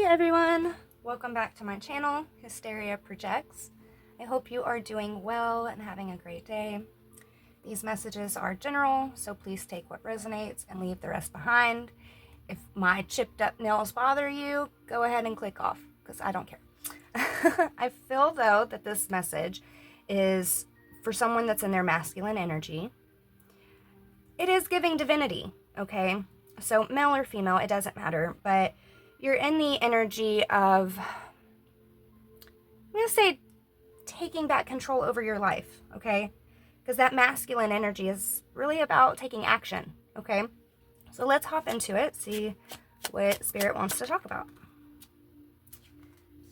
everyone, welcome back to my channel, Hysteria Projects. I hope you are doing well and having a great day. These messages are general, so please take what resonates and leave the rest behind. If my chipped up nails bother you, go ahead and click off, because I don't care. I feel, though, that this message is for someone that's in their masculine energy. It is giving divinity, okay? So male or female, it doesn't matter, but you're in the energy of, I'm going to say, taking back control over your life, okay? Because that masculine energy is really about taking action, okay? So let's hop into it, see what Spirit wants to talk about.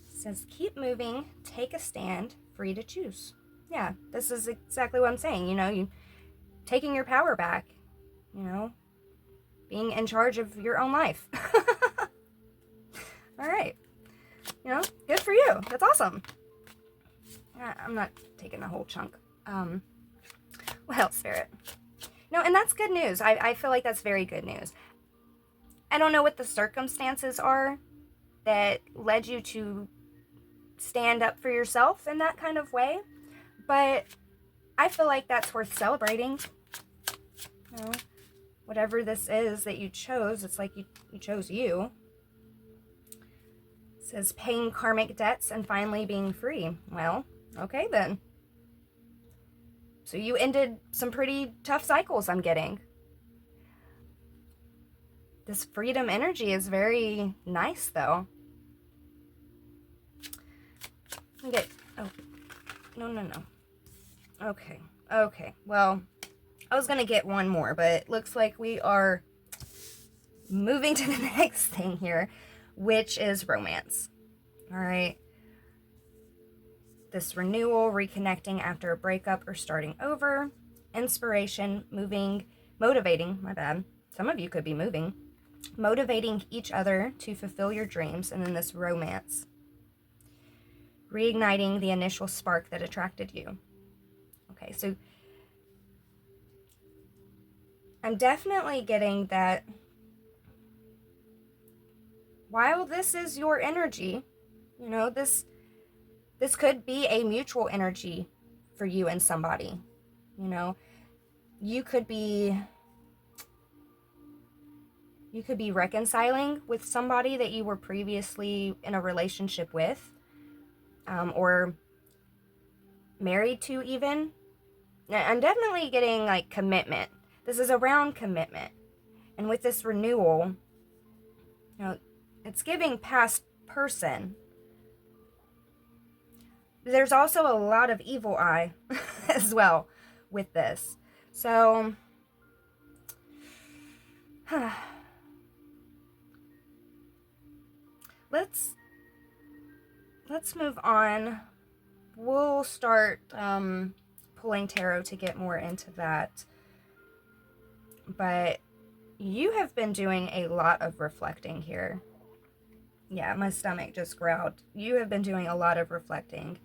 It says, keep moving, take a stand, free to choose. Yeah, this is exactly what I'm saying, you taking your power back, being in charge of your own life. All right. Good for you. That's awesome. I'm not taking the whole chunk. Well, Spirit. No, and that's good news. I feel like that's very good news. I don't know what the circumstances are that led you to stand up for yourself in that kind of way, but I feel like that's worth celebrating. Whatever this is that you chose, it's like you chose you. It says paying karmic debts and finally being free. Well, okay then. So you ended some pretty tough cycles, I'm getting. This freedom energy is very nice, though. Oh, no. Okay. Well, I was gonna get one more, but it looks like we are moving to the next thing here, which is romance. All right. This renewal, reconnecting after a breakup or starting over, inspiration, motivating, my bad. Some of you could be moving, motivating each other to fulfill your dreams, and then this romance, reigniting the initial spark that attracted you. Okay, so I'm definitely getting that while this is your energy, this could be a mutual energy for you and somebody. You could be reconciling with somebody that you were previously in a relationship with, or married to even. I'm definitely getting like commitment. This is around commitment. And with this renewal, it's giving past person. There's also a lot of evil eye as well with this. So, let's move on. We'll start pulling tarot to get more into that. But you have been doing a lot of reflecting here. Yeah, my stomach just growled. You have been doing a lot of reflecting.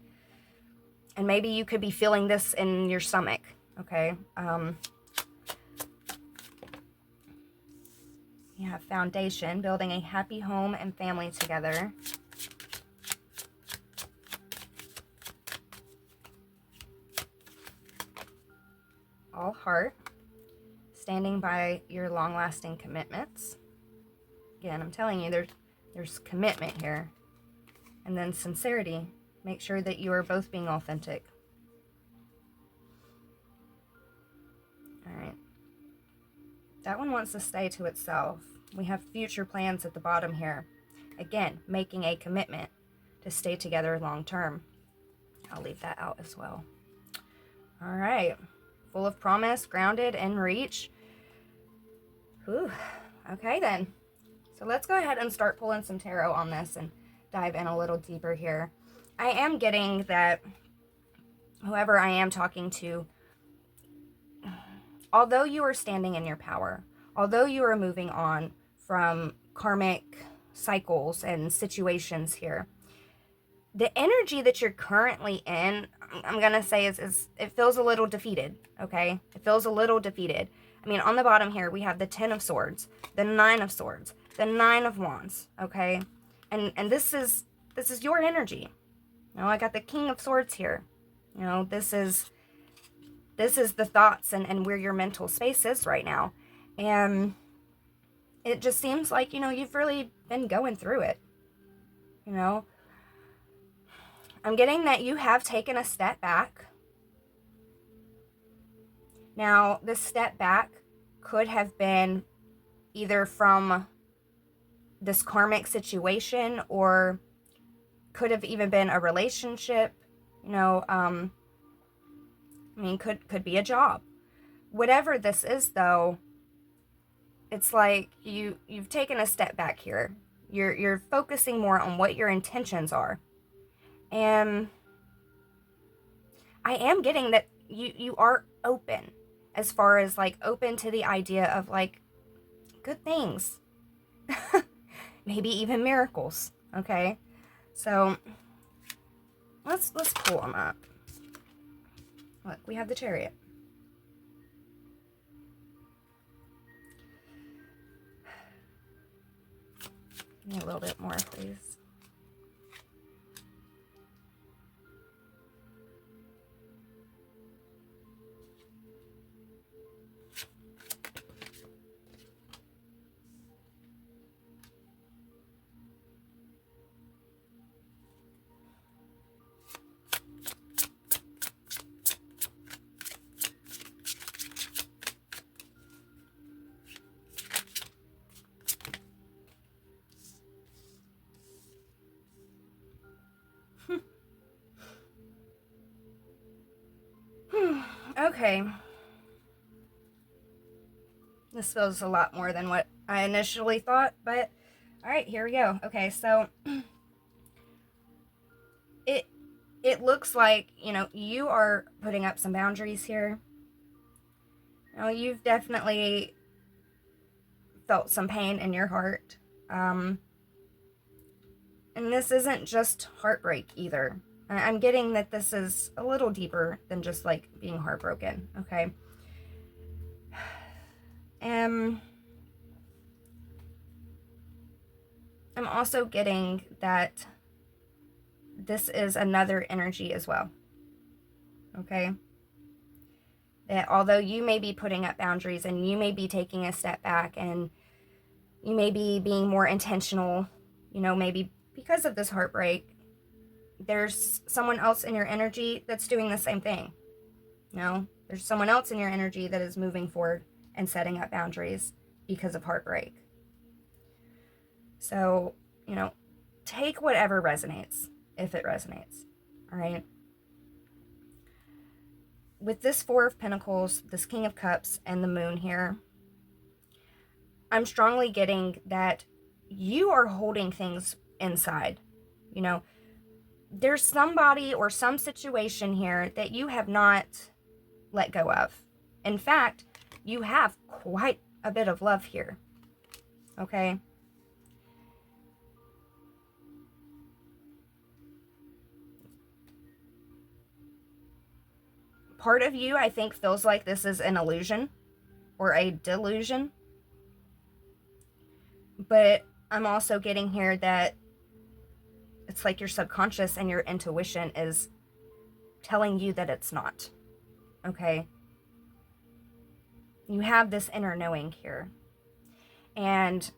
And maybe you could be feeling this in your stomach, okay? You have foundation, building a happy home and family together. All heart, standing by your long-lasting commitments. Again, I'm telling you, there's commitment here. And then sincerity. Make sure that you are both being authentic. All right. That one wants to stay to itself. We have future plans at the bottom here. Again, making a commitment to stay together long term. I'll leave that out as well. All right. Full of promise, grounded, and reach. Whew. Okay then. So let's go ahead and start pulling some tarot on this and dive in a little deeper here. I am getting that whoever I am talking to, although you are standing in your power, although you are moving on from karmic cycles and situations here, the energy that you're currently in, I'm going to say is it feels a little defeated, okay? It feels a little defeated. I mean, on the bottom here, we have the 10 of Swords, the 9 of Swords, the 9 of Wands, okay? And this is your energy. You know, I got the King of Swords here. You know, this is the thoughts and where your mental space is right now. And it just seems like, you know, you've really been going through it. You know, I'm getting that you have taken a step back. Now, this step back could have been either from this karmic situation, or could have even been a relationship, you know, I mean, could be a job. Whatever this is, though, it's like you've taken a step back here. You're focusing more on what your intentions are. And I am getting that you are open, as far as like open to the idea of like good things. Maybe even miracles, okay? So let's pull them up. Look, we have the Chariot. Give me a little bit more, please. Okay. This feels a lot more than what I initially thought, but all right, here we go. Okay, so it looks like, you know, you are putting up some boundaries here. You know, you've definitely felt some pain in your heart. And this isn't just heartbreak either. I'm getting that this is a little deeper than just like being heartbroken, okay? I'm also getting that this is another energy as well, okay? That although you may be putting up boundaries and you may be taking a step back and you may be being more intentional, you know, maybe because of this heartbreak, there's someone else in your energy that's doing the same thing. You know, there's someone else in your energy that is moving forward and setting up boundaries because of heartbreak. So, you know, take whatever resonates, if it resonates, all right? With this Four of Pentacles, this King of Cups, and the Moon here, I'm strongly getting that you are holding things inside. You know, there's somebody or some situation here that you have not let go of. In fact, you have quite a bit of love here, okay? Part of you, I think, feels like this is an illusion or a delusion. But I'm also getting here that it's like your subconscious and your intuition is telling you that it's not, okay? You have this inner knowing here. And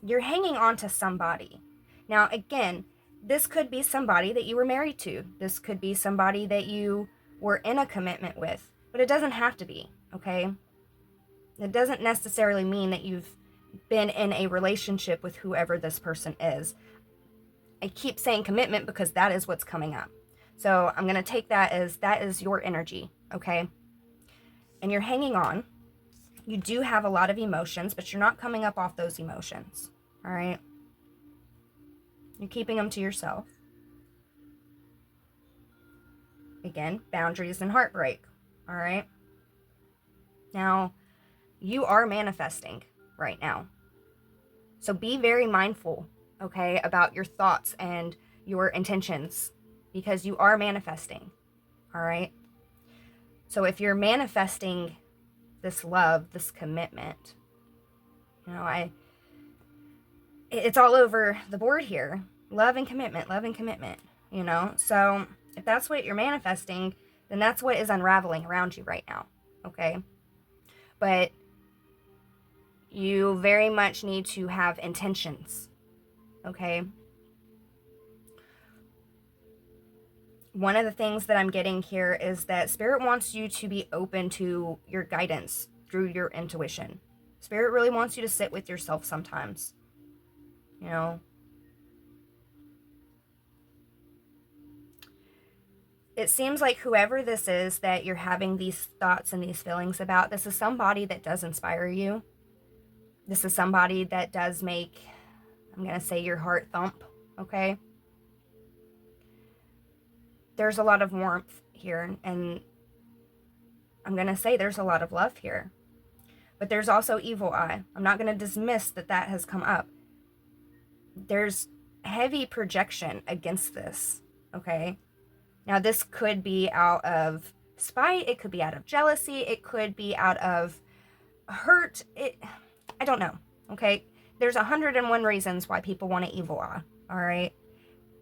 you're hanging on to somebody. Now, again, this could be somebody that you were married to. This could be somebody that you were in a commitment with. But it doesn't have to be, okay? It doesn't necessarily mean that you've been in a relationship with whoever this person is. I keep saying commitment because that is what's coming up. So I'm going to take that as that is your energy, okay? And you're hanging on. You do have a lot of emotions, but you're not coming up off those emotions, all right? You're keeping them to yourself. Again, boundaries and heartbreak, all right? Now, you are manifesting right now. So be very mindful, okay, about your thoughts and your intentions, because you are manifesting, all right? So if you're manifesting this love, this commitment, you know, it's all over the board here. Love and commitment, you know? So if that's what you're manifesting, then that's what is unraveling around you right now, okay? But you very much need to have intentions, okay? One of the things that I'm getting here is that Spirit wants you to be open to your guidance through your intuition. Spirit really wants you to sit with yourself sometimes, you know? It seems like whoever this is that you're having these thoughts and these feelings about, this is somebody that does inspire you. This is somebody that does make, I'm going to say, your heart thump, okay? There's a lot of warmth here, and I'm going to say there's a lot of love here. But there's also evil eye. I'm not going to dismiss that that has come up. There's heavy projection against this, okay? Now, this could be out of spite. It could be out of jealousy. It could be out of hurt. I don't know, okay? There's 101 reasons why people want an evil eye, all right?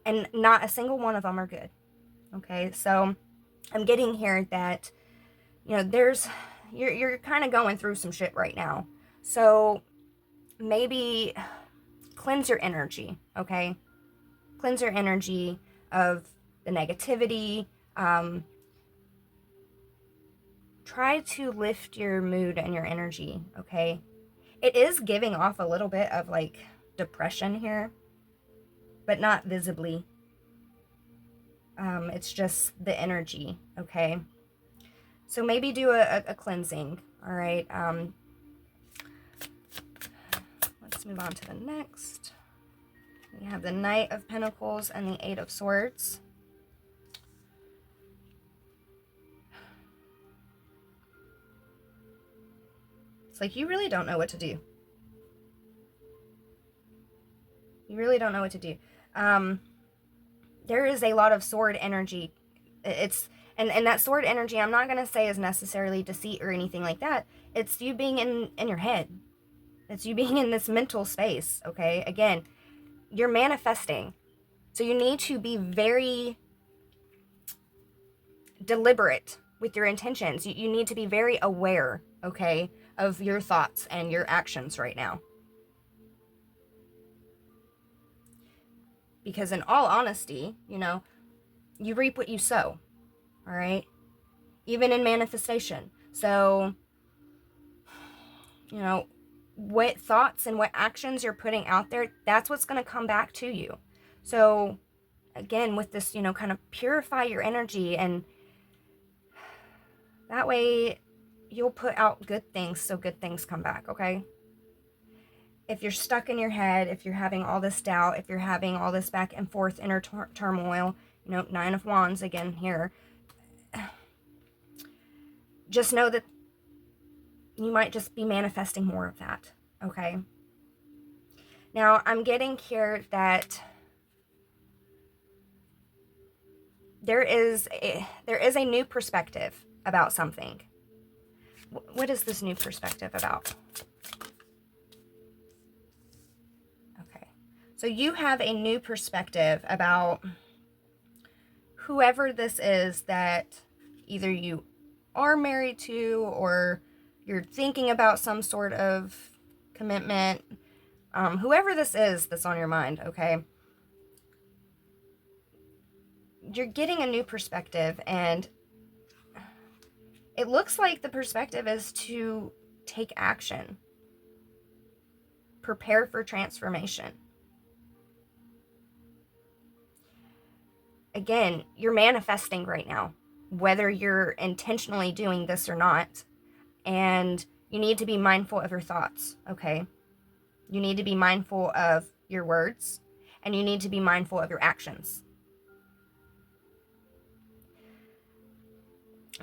And not a single one of them are good, okay? So I'm getting here that, you know, you're kind of going through some shit right now. So maybe cleanse your energy, okay? Cleanse your energy of the negativity. Try to lift your mood and your energy, okay? It is giving off a little bit of like depression here, but not visibly. It's just the energy, okay? So maybe do a cleansing, all right? Let's move on to the next. We have the Knight of Pentacles and the Eight of Swords. It's like you really don't know what to do. You really don't know what to do. There is a lot of sword energy. And that sword energy, I'm not going to say is necessarily deceit or anything like that. It's you being in your head. It's you being in this mental space, okay? Again, you're manifesting. So you need to be very deliberate with your intentions. You need to be very aware, okay, of your thoughts and your actions right now. Because in all honesty, you know, you reap what you sow, all right? Even in manifestation. So, you know, what thoughts and what actions you're putting out there, that's what's going to come back to you. So, again, with this, you know, kind of purify your energy, and that way you'll put out good things so good things come back, okay? If you're stuck in your head, if you're having all this doubt, if you're having all this back and forth inner turmoil, you know, Nine of Wands again here, just know that you might just be manifesting more of that, okay? Now, I'm getting here that there is a new perspective about something. What is this new perspective about? Okay. So you have a new perspective about whoever this is that either you are married to or you're thinking about some sort of commitment. Whoever this is that's on your mind, okay? You're getting a new perspective, and it looks like the perspective is to take action. Prepare for transformation. Again, you're manifesting right now, whether you're intentionally doing this or not. And you need to be mindful of your thoughts, okay? You need to be mindful of your words, and you need to be mindful of your actions.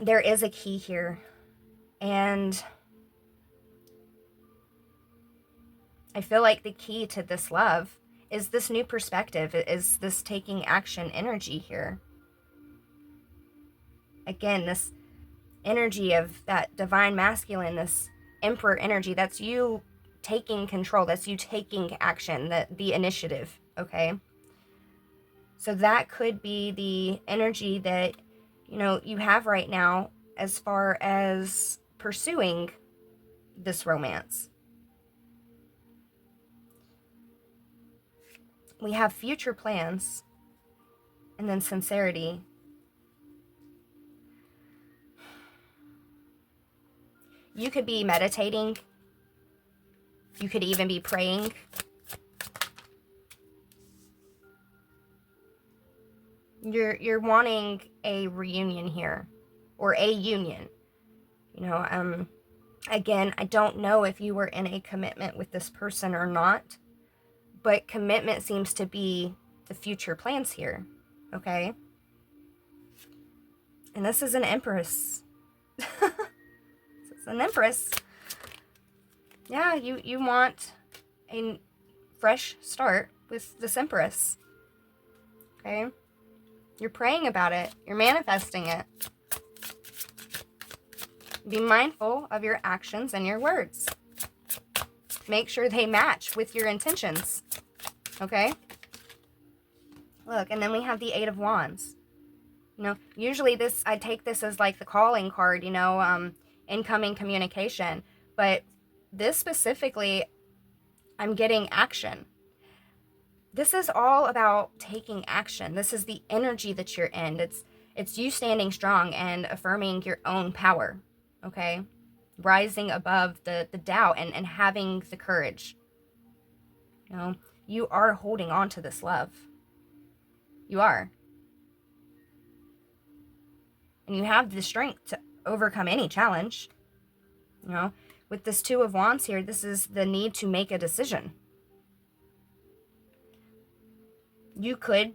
There is a key here, and I feel like the key to this love is this new perspective, is this taking action energy here. Again, this energy of that divine masculine, this emperor energy, that's you taking control. That's you taking action, the initiative, okay? So that could be the energy that, you know, you have right now as far as pursuing this romance. We have future plans and then sincerity. You could be meditating. You could even be praying. You're wanting a reunion here, or a union. You know, again, I don't know if you were in a commitment with this person or not, but commitment seems to be the future plans here, okay? And this is an Empress. This is an Empress. Yeah, you want a fresh start with this Empress, okay? You're praying about it. You're manifesting it. Be mindful of your actions and your words. Make sure they match with your intentions. Okay? Look, and then we have the Eight of Wands. You know, usually I take this as like the calling card, you know, incoming communication. But this specifically, I'm getting action. This is all about taking action. This is the energy that you're in. It's you standing strong and affirming your own power. Okay? Rising above the doubt and having the courage. You know, you are holding on to this love. You are. And you have the strength to overcome any challenge. You know, with this Two of Wands here, this is the need to make a decision. You could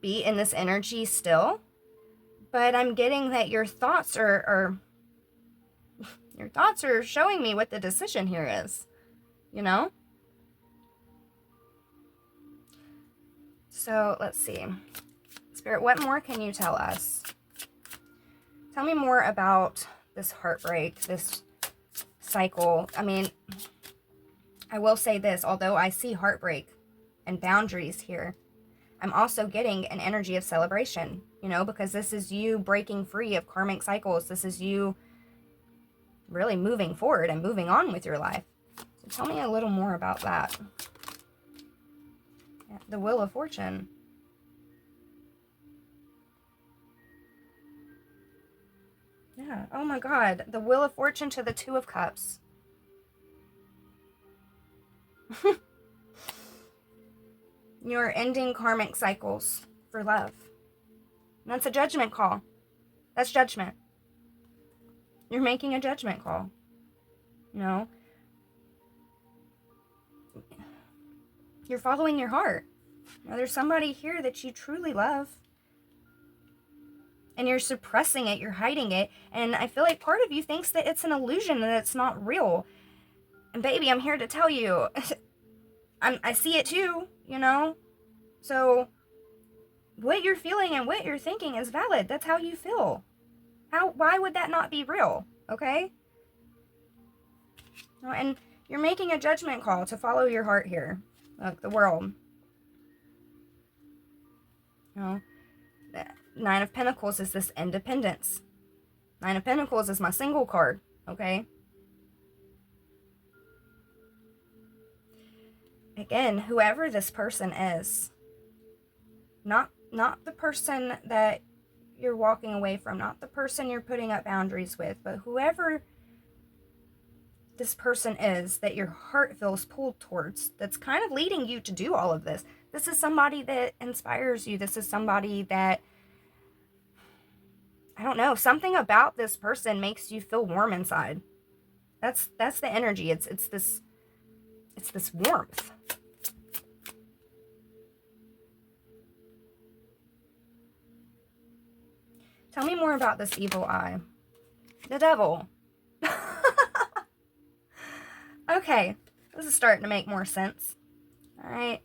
be in this energy still, but I'm getting that your thoughts are your thoughts are showing me what the decision here is, you know? So let's see. Spirit, what more can you tell us? Tell me more about this heartbreak, this cycle. I mean, I will say this, although I see heartbreak and boundaries here, I'm also getting an energy of celebration, you know, because this is you breaking free of karmic cycles. This is you really moving forward and moving on with your life. So tell me a little more about that. Yeah, the Wheel of Fortune. Yeah, oh my God. The Wheel of Fortune to the Two of Cups. You're ending karmic cycles for love. And that's a judgment call. That's judgment. You're making a judgment call. You know? You're following your heart. You know, there's somebody here that you truly love. And you're suppressing it, you're hiding it. And I feel like part of you thinks that it's an illusion, that it's not real. And baby, I'm here to tell you, I see it too, you know? So what you're feeling and what you're thinking is valid. That's how you feel. Why would that not be real? Okay? And you're making a judgment call to follow your heart here. Look, the World. You know, the Nine of Pentacles is this independence. Nine of Pentacles is my single card, okay? Again, whoever this person is, not the person that you're walking away from, not the person you're putting up boundaries with, but whoever this person is that your heart feels pulled towards, that's kind of leading you to do all of this. This is somebody that inspires you. This is somebody that, I don't know, something about this person makes you feel warm inside. That's the energy. It's this warmth. Tell me more about this evil eye. The Devil. Okay, this is starting to make more sense. All right.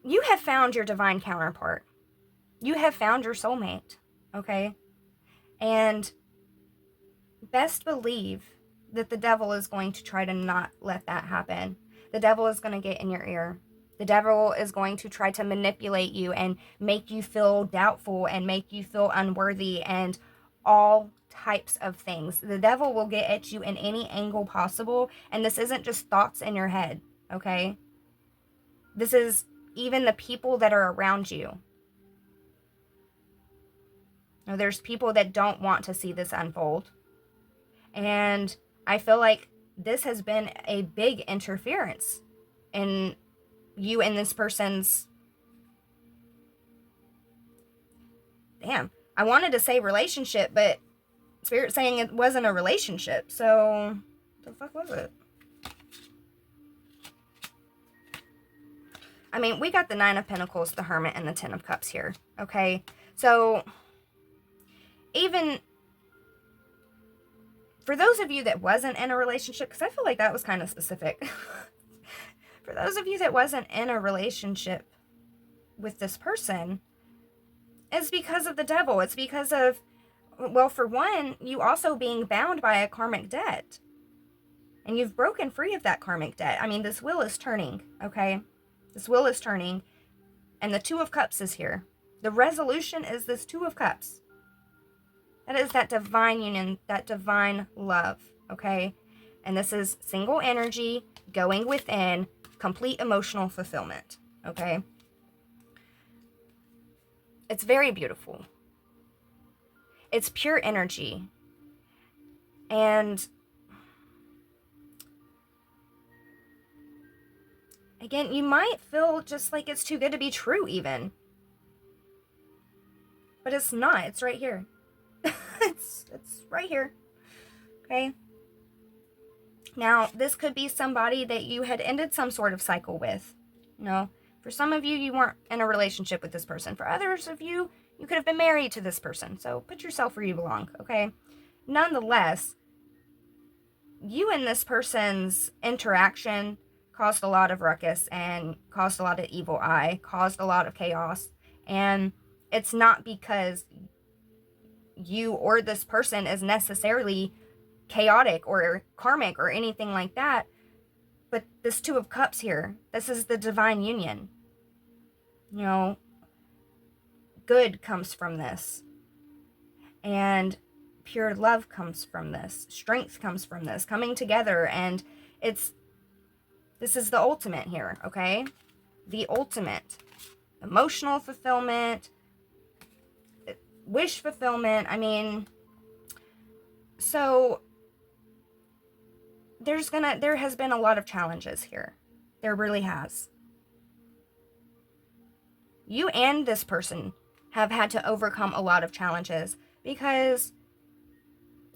You have found your divine counterpart. You have found your soulmate, okay? And best believe that the devil is going to try to not let that happen. The devil is going to get in your ear. The devil is going to try to manipulate you and make you feel doubtful and make you feel unworthy and all types of things. The devil will get at you in any angle possible. And this isn't just thoughts in your head, okay? This is even the people that are around you. Now, there's people that don't want to see this unfold. And I feel like this has been a big interference in you and this person's, I wanted to say relationship, but Spirit's saying it wasn't a relationship. So, what the fuck was it? I mean, we got the Nine of Pentacles, the Hermit, and the Ten of Cups here, okay? So, even for those of you that wasn't in a relationship, because I feel like that was kind of specific. For those of you that wasn't in a relationship with this person, it's because of the devil. It's because of, well, for one, you also being bound by a karmic debt. And you've broken free of that karmic debt. I mean, this wheel is turning, okay? This wheel is turning. And the Two of Cups is here. The resolution is this Two of Cups. That is that divine union, that divine love, okay? And this is single energy, going within, complete emotional fulfillment, okay? It's very beautiful. It's pure energy. And again, you might feel just like it's too good to be true even. But it's not. It's right here. it's right here. Okay? Now, this could be somebody that you had ended some sort of cycle with. You know, for some of you, you weren't in a relationship with this person. For others of you, you could have been married to this person. So put yourself where you belong, okay? Nonetheless, you and this person's interaction caused a lot of ruckus and caused a lot of evil eye, caused a lot of chaos. And it's not because you or this person is necessarily chaotic or karmic or anything like that, but this Two of Cups here, this is the divine union. You know, good comes from this, and pure love comes from this, strength comes from this, coming together. And this is the ultimate here, okay? The ultimate emotional fulfillment, wish fulfillment. I mean, so there has been a lot of challenges here. There really has. You and this person have had to overcome a lot of challenges because,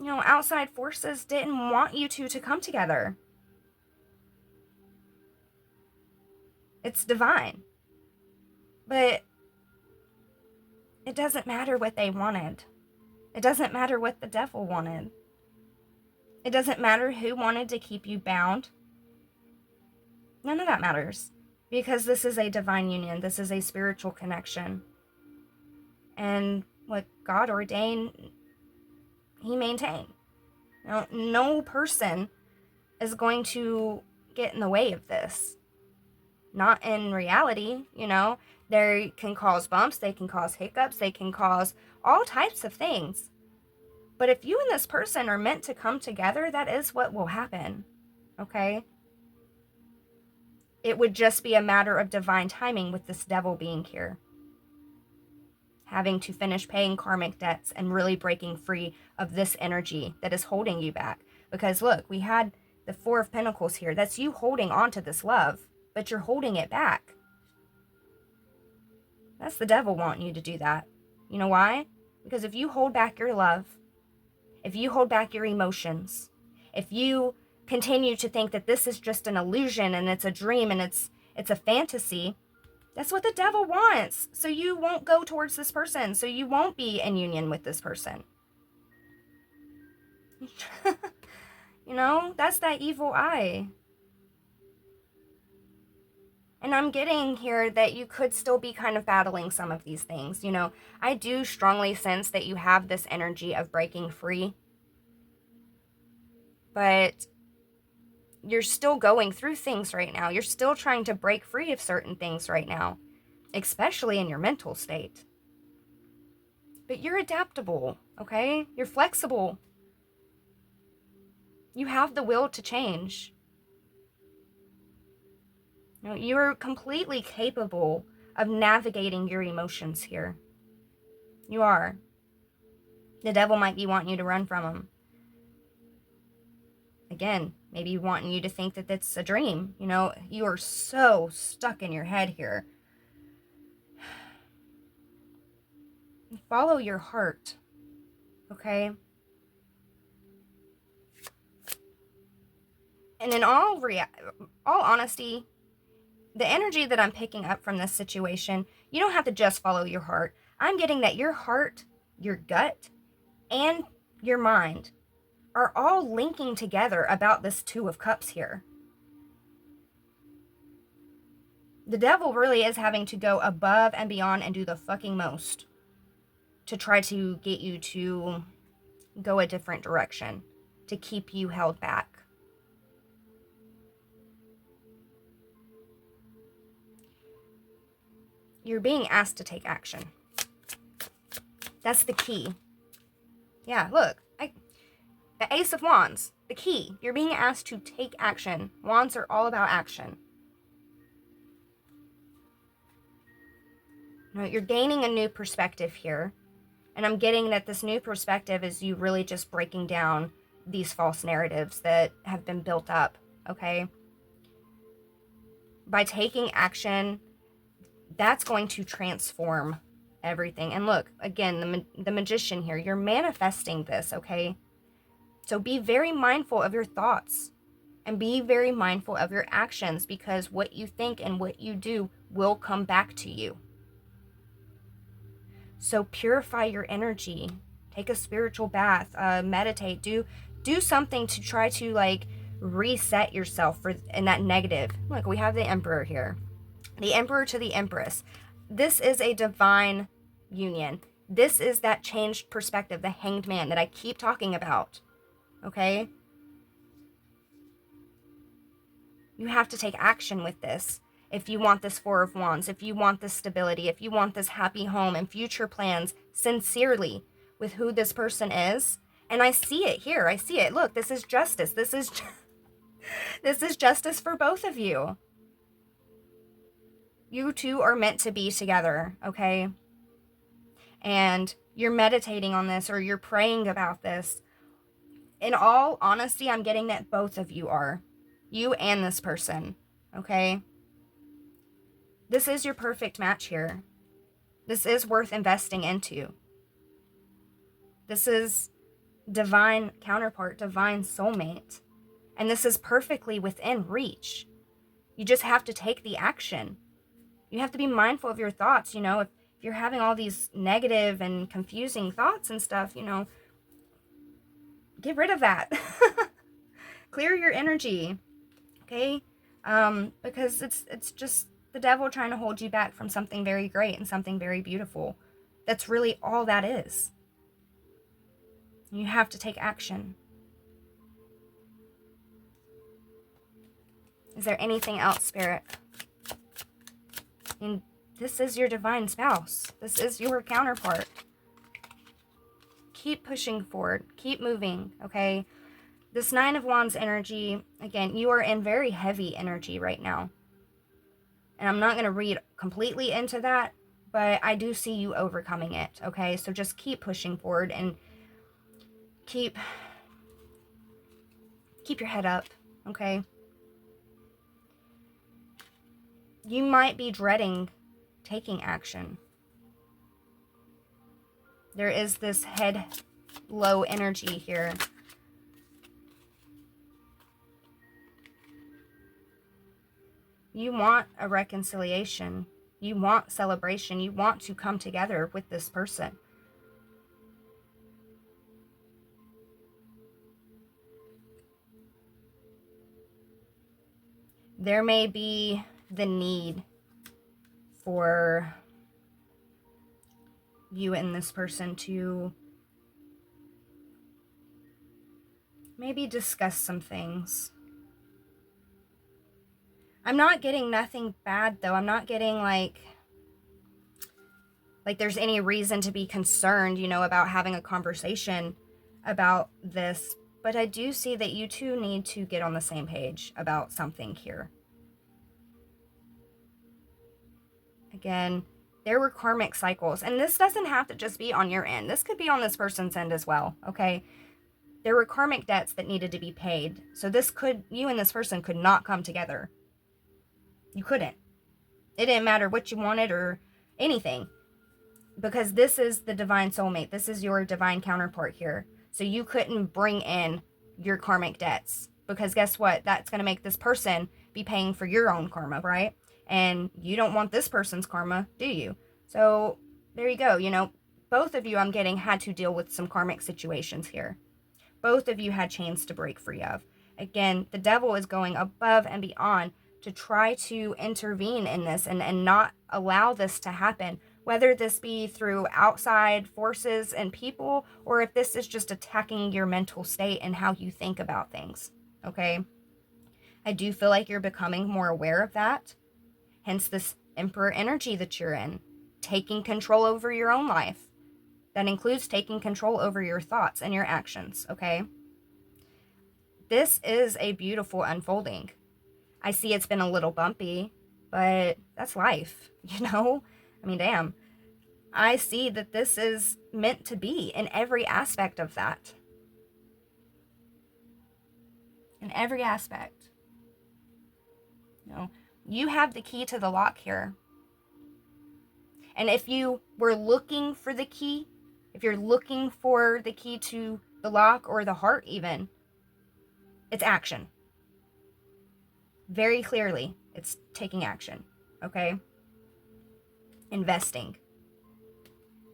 you know, outside forces didn't want you two to come together. It's divine. But it doesn't matter what they wanted. It doesn't matter what the devil wanted. It doesn't matter who wanted to keep you bound. None of that matters. Because this is a divine union. This is a spiritual connection. And what God ordained, He maintained. No person is going to get in the way of this. Not in reality, you know. They can cause bumps, they can cause hiccups, they can cause all types of things. But if you and this person are meant to come together, that is what will happen, okay? It would just be a matter of divine timing with this devil being here. Having to finish paying karmic debts and really breaking free of this energy that is holding you back. Because look, we had the Four of Pentacles here. That's you holding on to this love, but you're holding it back. That's the devil wanting you to do that. You know why? Because if you hold back your love, if you hold back your emotions, if you continue to think that this is just an illusion and it's a dream and it's a fantasy, that's what the devil wants. So you won't go towards this person. So you won't be in union with this person. You know, that's that evil eye. And I'm getting here that you could still be kind of battling some of these things. You know, I do strongly sense that you have this energy of breaking free. but you're still going through things right now. You're still trying to break free of certain things right now, especially in your mental state. But you're adaptable, okay? You're flexible. You have the will to change. You know, you're completely capable of navigating your emotions here. You are. The devil might be wanting you to run from him. Again, maybe wanting you to think that it's a dream. You know, you are so stuck in your head here. Follow your heart, okay? And in all honesty, the energy that I'm picking up from this situation, you don't have to just follow your heart. I'm getting that your heart, your gut, and your mind are all linking together about this Two of Cups here. The devil really is having to go above and beyond and do the fucking most to try to get you to go a different direction, to keep you held back. You're being asked to take action. That's the key. Yeah, look, the Ace of Wands, the key. You're being asked to take action. Wands are all about action. You know, you're gaining a new perspective here. And I'm getting that this new perspective is you really just breaking down these false narratives that have been built up, okay? By taking action, that's going to transform everything. And look, again, the magician here, you're manifesting this, okay? So be very mindful of your thoughts and be very mindful of your actions, because what you think and what you do will come back to you. So purify your energy, take a spiritual bath, meditate, do something to try to like reset yourself in that negative. Look, we have the Emperor here, the Emperor to the Empress. This is a divine union. This is that changed perspective, the Hanged Man that I keep talking about. Okay? You have to take action with this. If you want this Four of Wands, if you want this stability, if you want this happy home and future plans sincerely with who this person is. And I see it here. I see it. Look, this is justice. This is justice for both of you. You two are meant to be together, okay? And you're meditating on this or you're praying about this. In all honesty, I'm getting that both of you are. You and this person, okay? This is your perfect match here. This is worth investing into. This is divine counterpart, divine soulmate. And this is perfectly within reach. You just have to take the action. You have to be mindful of your thoughts. You know, if you're having all these negative and confusing thoughts and stuff, you know, get rid of that. Clear your energy, okay? Because it's just the devil trying to hold you back from something very great and something very beautiful. That's really all that is. You have to take action. Is there anything else, Spirit? I mean, this is your divine spouse. This is your counterpart. Keep pushing forward. Keep moving, okay? This Nine of Wands energy, again, you are in very heavy energy right now. And I'm not going to read completely into that, but I do see you overcoming it, okay? So just keep pushing forward and keep your head up, okay? You might be dreading taking action. There is this head low energy here. You want a reconciliation. You want celebration. You want to come together with this person. There may be the need for you and this person to maybe discuss some things. I'm not getting nothing bad, though. I'm not getting, like there's any reason to be concerned, about having a conversation about this. But I do see that you two need to get on the same page about something here. Again, there were karmic cycles, and this doesn't have to just be on your end. This could be on this person's end as well, okay? There were karmic debts that needed to be paid. So you and this person could not come together. You couldn't. It didn't matter what you wanted or anything, because this is the divine soulmate. This is your divine counterpart here. So you couldn't bring in your karmic debts, because guess what? That's going to make this person be paying for your own karma, right? And you don't want this person's karma, do you? So there you go. Both of you, I'm getting, had to deal with some karmic situations here. Both of you had chains to break free of. Again, the devil is going above and beyond to try to intervene in this and not allow this to happen, whether this be through outside forces and people, or if this is just attacking your mental state and how you think about things, okay? I do feel like you're becoming more aware of that, hence this Emperor energy that you're in, taking control over your own life. That includes taking control over your thoughts and your actions, okay? This is a beautiful unfolding. I see it's been a little bumpy, but that's life, I mean, damn. I see that this is meant to be in every aspect of that. In every aspect. You have the key to the lock here. And if you were looking for the key, if you're looking for the key to the lock or the heart even, it's action. Very clearly, it's taking action, okay? Investing.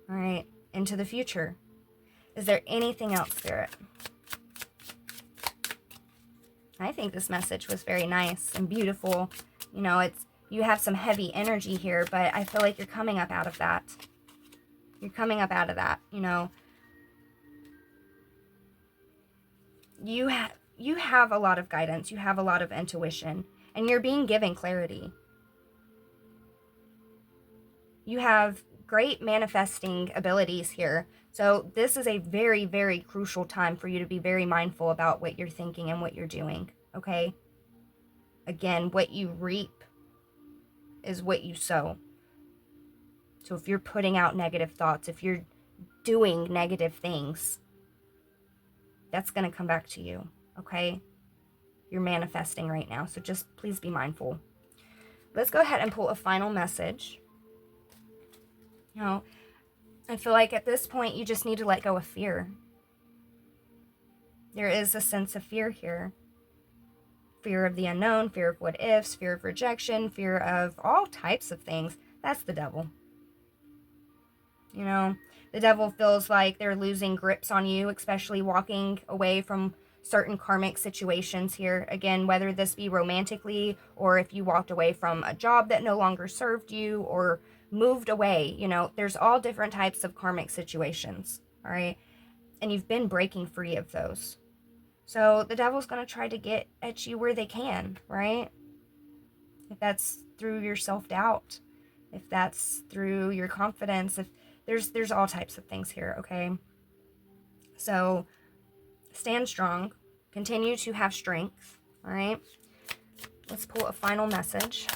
All right, into the future. Is there anything else, Spirit? I think this message was very nice and beautiful. You have some heavy energy here, but I feel like you're coming up out of that. You're coming up out of that, You have a lot of guidance. You have a lot of intuition, and you're being given clarity. You have great manifesting abilities here. So this is a very, very crucial time for you to be very mindful about what you're thinking and what you're doing, okay? Again, what you reap is what you sow. So if you're putting out negative thoughts, if you're doing negative things, that's going to come back to you, okay? You're manifesting right now, so just please be mindful. Let's go ahead and pull a final message. I feel like at this point, you just need to let go of fear. There is a sense of fear here. Fear of the unknown, fear of what ifs, fear of rejection, fear of all types of things. That's the devil. The devil feels like they're losing grips on you, especially walking away from certain karmic situations here. Again, whether this be romantically or if you walked away from a job that no longer served you or moved away, there's all different types of karmic situations, all right? And you've been breaking free of those. So the devil's going to try to get at you where they can, right? If that's through your self-doubt, if that's through your confidence, if there's all types of things here, okay? So stand strong, continue to have strength, all right? Let's pull a final message.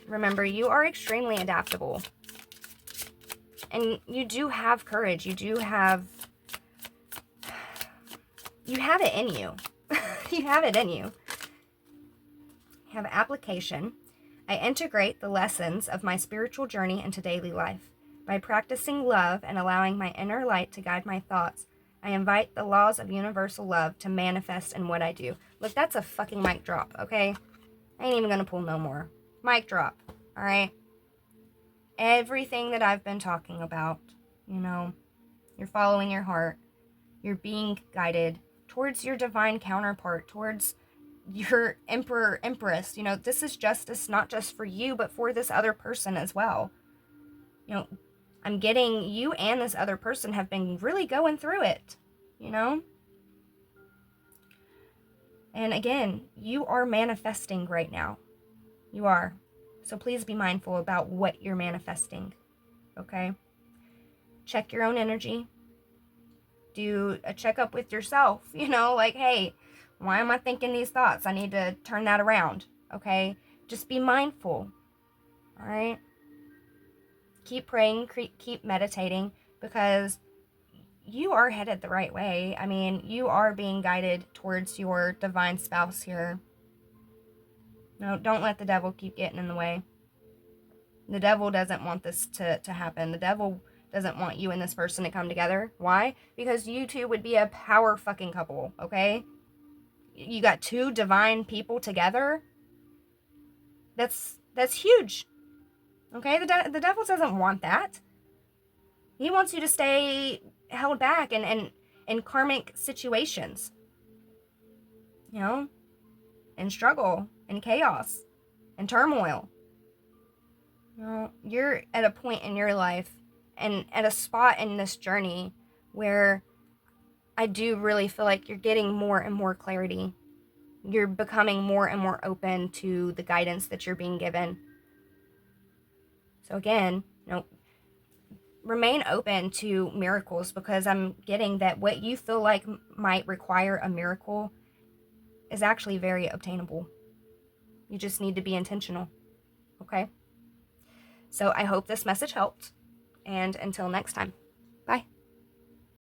Remember, you are extremely adaptable. And you do have courage. You have it in you. You have it in you. You have application. I integrate the lessons of my spiritual journey into daily life. By practicing love and allowing my inner light to guide my thoughts, I invite the laws of universal love to manifest in what I do. Look, that's a fucking mic drop, okay? I ain't even gonna pull no more. Mic drop, all right? Everything that I've been talking about, you're following your heart. You're being guided towards your divine counterpart, towards your emperor, empress. This is justice not just for you, but for this other person as well. I'm getting you and this other person have been really going through it, And again, you are manifesting right now. You are. So please be mindful about what you're manifesting, okay? Check your own energy. Do a checkup with yourself, like, hey, why am I thinking these thoughts? I need to turn that around, okay? Just be mindful, all right? Keep praying, keep meditating, because you are headed the right way. I mean, you are being guided towards your divine spouse here. No, don't let the devil keep getting in the way. The devil doesn't want this to happen. The devil doesn't want you and this person to come together. Why? Because you two would be a power fucking couple, okay? You got two divine people together. That's huge. Okay? The devil doesn't want that. He wants you to stay held back in karmic situations. In struggle, in chaos, in turmoil. You're at a point in your life and at a spot in this journey where I do really feel like you're getting more and more clarity. You're becoming more and more open to the guidance that you're being given. So again, remain open to miracles, because I'm getting that what you feel like might require a miracle is actually very obtainable. You just need to be intentional, okay? So I hope this message helped, and until next time.